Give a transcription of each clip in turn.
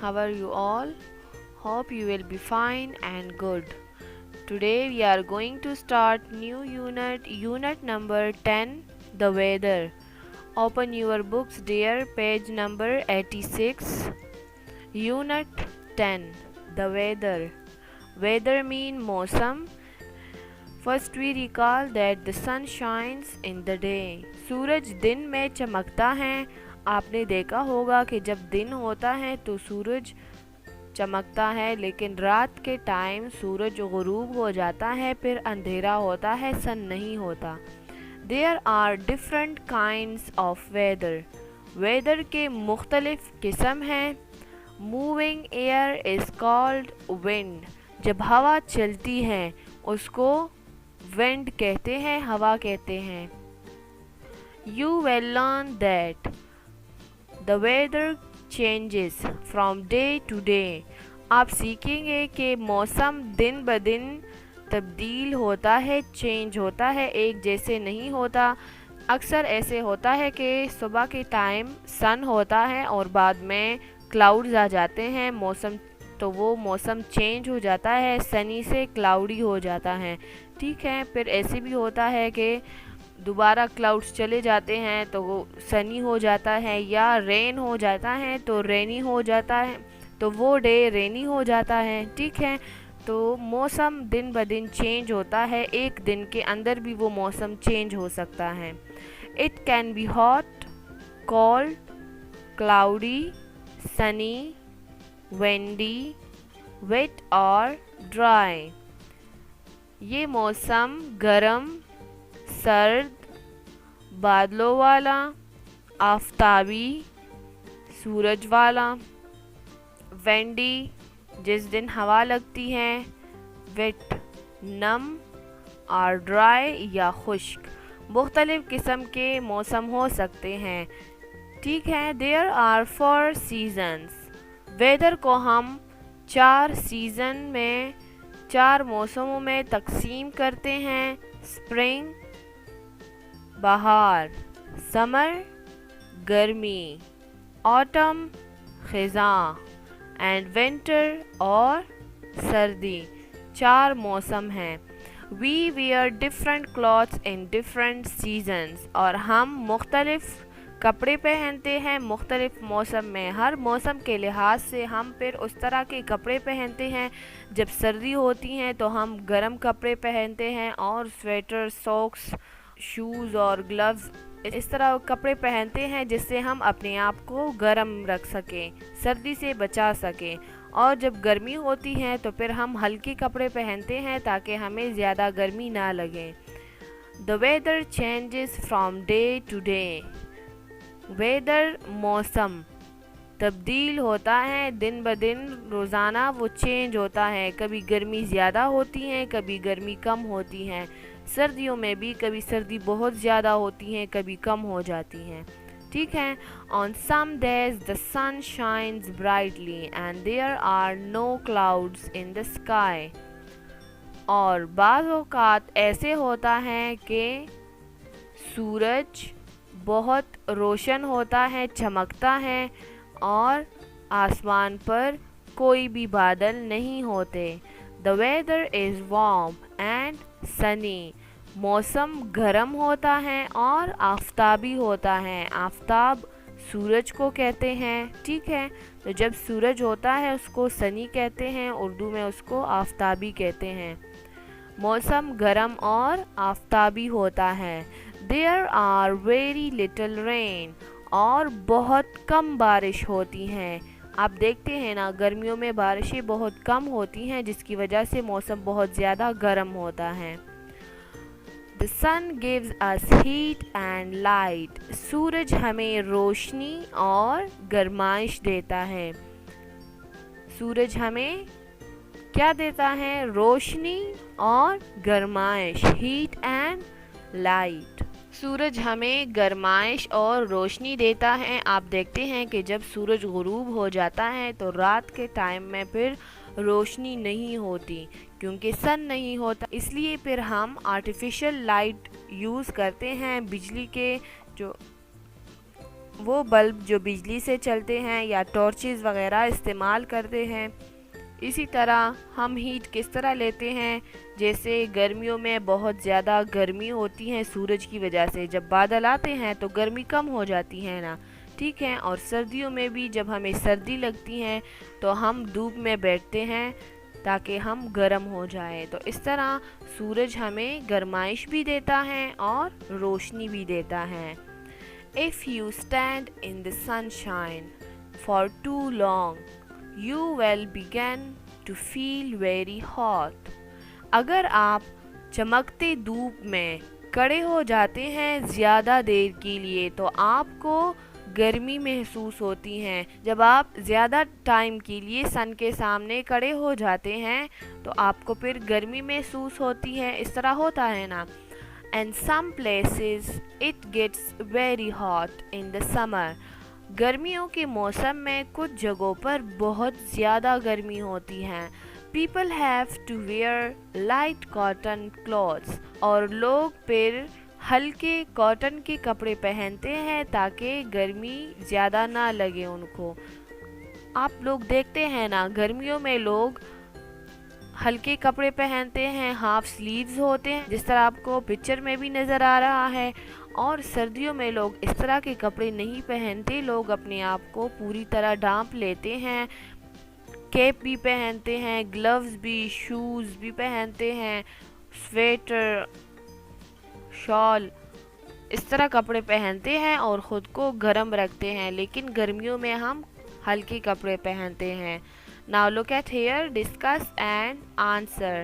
how are you all? Hope you will be fine and good. Today we are going to start new unit number 10, the weather. Open your books dear, page number 86. Unit 10, the weather. Weather mean मौसम. First we recall that the sun shines in the day. सूरज दिन में चमकता है. आपने देखा होगा कि जब दिन होता है तो सूरज चमकता है, लेकिन रात के टाइम सूरज गुरूब हो जाता है, फिर अंधेरा होता है, सन नहीं होता. There are different kinds of weather. Weather के मुख्तलिफ किस्म हैं. Moving air is called wind. जब हवा चलती है उसको wind कहते हैं, हवा कहते हैं. You will learn that the weather changes from day to day. आप सीखेंगे कि मौसम दिन ब दिन तब्दील होता है, चेंज होता है, एक जैसे नहीं होता. अक्सर ऐसे होता है कि सुबह के टाइम सन होता है और बाद में क्लाउड्स आ जाते हैं, वो मौसम चेंज हो जाता है, सनी से क्लाउडी हो जाता है. ठीक है, फिर ऐसे भी होता है कि दोबारा क्लाउड्स चले जाते हैं तो वो सनी हो जाता है, या रेन हो जाता है तो रेनी हो जाता है, तो वो डे रेनी हो जाता है. ठीक है, तो मौसम दिन ब दिन चेंज होता है, एक दिन के अंदर भी वो मौसम चेंज हो सकता है. It can be hot, cold, cloudy, sunny, windy, wet और ड्राई. ये मौसम गरम, सर्द, बादलों वाला, आफ्ताबी, सूरज वाला, विंडी जिस दिन हवा लगती है, वेट नम और ड्राई या खुश्क. मुख्तलिफ किस्म के मौसम हो सकते हैं. ठीक है, देयर आर 4 सीजन्स. वेदर को हम 4 सीज़न में, 4 मौसमों में तकसीम करते हैं. स्प्रिंग बहार, समर गर्मी, ऑटम ख़िज़ां एंड विंटर और सर्दी. 4 मौसम हैं. We wear different clothes in different seasons. और हम मुख्तलिफ कपड़े पहनते हैं मुख्तलिफ मौसम में. हर मौसम के लिहाज से हम फिर उस तरह के कपड़े पहनते हैं. जब सर्दी होती हैं तो हम गर्म कपड़े पहनते हैं और स्वेटर, सॉक्स, शूज़ और ग्लव्स, इस तरह कपड़े पहनते हैं जिससे हम अपने आप को गर्म रख सकें, सर्दी से बचा सकें. और जब गर्मी होती है तो फिर हम हल्के कपड़े पहनते हैं ताकि हमें ज़्यादा गर्मी ना लगे. The weather changes from day to day. Weather मौसम तब्दील होता है दिन ब दिन, रोज़ाना वो चेंज होता है. कभी गर्मी ज़्यादा होती है, कभी गर्मी कम होती है. सर्दियों में भी कभी सर्दी बहुत ज़्यादा होती है, कभी कम हो जाती हैं. ठीक है. On some days the sun shines brightly and there are no clouds in the sky. और बाज़ औक़ात ऐसे होता है कि सूरज बहुत रोशन होता है, चमकता है और आसमान पर कोई भी बादल नहीं होते. The weather is warm and sunny. मौसम गर्म होता है और आफ्ताबी होता है. आफ्ताब सूरज को कहते हैं. ठीक है, तो जब सूरज होता है उसको सनी कहते हैं, उर्दू में उसको आफ्ताबी कहते हैं. मौसम गर्म और आफ्ताबी होता है. There are very little rain. और बहुत कम बारिश होती हैं. आप देखते हैं ना, गर्मियों में बारिशें बहुत कम होती हैं जिसकी वजह से मौसम बहुत ज़्यादा गर्म होता है. The sun gives us heat and light. सूरज हमें रोशनी और गर्माइश देता है. सूरज हमें क्या देता है? रोशनी और गर्माइश. Heat and light. सूरज हमें गर्माइश और रोशनी देता है. आप देखते हैं कि जब सूरज गुरूब हो जाता है तो रात के टाइम में फिर रोशनी नहीं होती क्योंकि सन नहीं होता. इसलिए फिर हम आर्टिफिशियल लाइट यूज़ करते हैं. बिजली के जो وہ بلب جو بجلی سے چلتے ہیں یا ٹارچز وغیرہ استعمال کرتے ہیں. اسی طرح ہم ہیٹ کس طرح لیتے ہیں، جیسے گرمیوں میں بہت زیادہ گرمی ہوتی ہے سورج کی وجہ سے، جب بادل آتے ہیں تو گرمی کم ہو جاتی ہے نا، ٹھیک ہے. اور سردیوں میں بھی جب ہمیں سردی لگتی ہے تو ہم دھوپ میں بیٹھتے ہیں تاکہ ہم گرم ہو جائیں. تو اس طرح سورج ہمیں گرمائش بھی دیتا ہے اور روشنی بھی دیتا ہے. If you stand in the sunshine for too long, you will begin to feel very hot. اگر آپ چمکتے دھوپ میں کھڑے ہو جاتے ہیں زیادہ دیر کے لیے تو آپ کو گرمی محسوس ہوتی ہے. جب آپ زیادہ ٹائم کے لیے سن کے سامنے کھڑے ہو جاتے ہیں تو آپ کو پھر گرمی محسوس ہوتی ہے. اس طرح ہوتا ہے نا. And some places it gets very hot in the summer. گرمیوں کے موسم میں کچھ جگہوں پر بہت زیادہ گرمی ہوتی ہے. People have to wear light cotton clothes. اور لوگ پھر ہلکے کاٹن کے کپڑے پہنتے ہیں تاکہ گرمی زیادہ نہ لگے ان کو. آپ لوگ دیکھتے ہیں نا گرمیوں میں لوگ ہلکے کپڑے پہنتے ہیں، ہاف سلیوز ہوتے ہیں جس طرح آپ کو پکچر میں بھی نظر آ رہا ہے. اور سردیوں میں لوگ اس طرح کے کپڑے نہیں پہنتے، لوگ اپنے آپ کو پوری طرح ڈھانپ لیتے ہیں، کیپ بھی پہنتے ہیں، گلوز بھی، شوز بھی پہنتے ہیں، سویٹر، شال، اس طرح کپڑے پہنتے ہیں اور خود کو گرم رکھتے ہیں. لیکن گرمیوں میں ہم ہلکے کپڑے پہنتے ہیں. Now look at here, discuss and answer.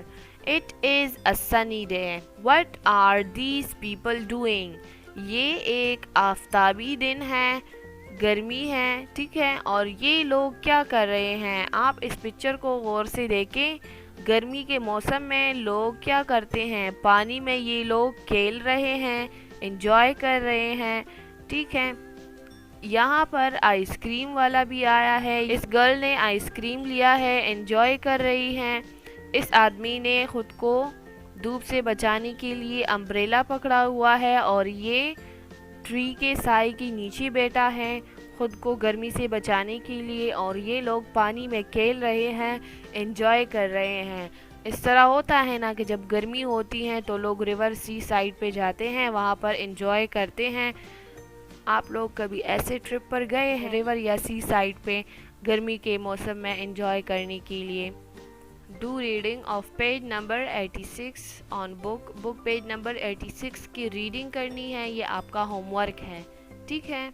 It is a sunny day. What are these people doing? یہ ایک آفتابی دن ہے، گرمی ہے، ٹھیک ہے. اور یہ لوگ کیا کر رہے ہیں؟ آپ اس پکچر کو غور سے دیکھیں. گرمی کے موسم میں لوگ کیا کرتے ہیں؟ پانی میں یہ لوگ کھیل رہے ہیں، انجوائے کر رہے ہیں، ٹھیک ہے. یہاں پر آئس کریم والا بھی آیا ہے. اس گرل نے آئس کریم لیا ہے، انجوائے کر رہی ہیں. اس آدمی نے خود کو دھوپ سے بچانے کے لیے امبریلا پکڑا ہوا ہے اور یہ ٹری کے سائے کے نیچے بیٹھا ہے خود کو گرمی سے بچانے کے لیے. اور یہ لوگ پانی میں کھیل رہے ہیں، انجوائے کر رہے ہیں. اس طرح ہوتا ہے نا کہ جب گرمی ہوتی ہے تو لوگ ریور سی سائڈ پہ جاتے ہیں، وہاں پر انجوائے کرتے ہیں. آپ لوگ کبھی ایسے ٹرپ پر گئے ہیں ریور یا سی سائڈ پہ گرمی کے موسم میں انجوائے کرنے کے لیے؟ Do reading of page number 86 on book page number 86 کی ریڈنگ کرنی ہے. یہ آپ کا ہوم ورک ہے، ٹھیک ہے.